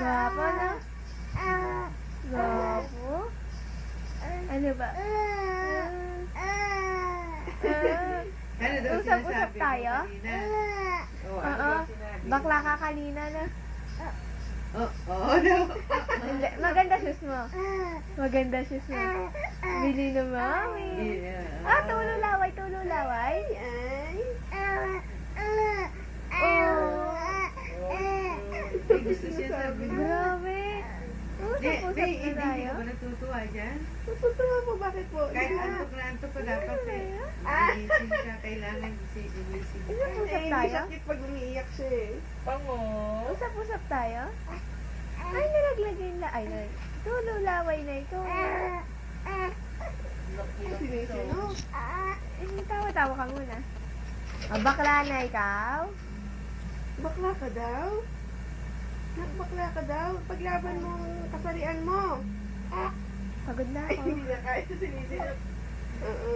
Gwapo na. Gwapo. Ano ba? Ano daw Usap-usap sinasabi mo tayo? kanina? Oo, ano Oo. daw sinabi? Bakla ka kanina na. Oo daw. Hindi. Maganda shoes mo. Maganda shoes mo. Bili na mami. Yeah. Ah, tululaway, tululaway. Ay. Oh. May gusto siya sabi mo. Grabe. Usap-usap na Hindi tayo. ka ba natutuwa dyan? Natutuwa po, bakit po? Kahit antok na antok ko dapat eh. Gising ka, kailangan gising ka. Usap-usap Hindi tayo. sakit pag umiiyak siya eh. Usap-usap tayo. Ay, nalaglagay na. Ay, tululaway na ito. Sinisino? Tawa-tawa ka muna. Bakla na ikaw? Bakla ka daw? Bakla ka daw? Paglaban mo ang kasarian mo. Pagod na Ay, ako. hindi na kaya sinisino. Oo.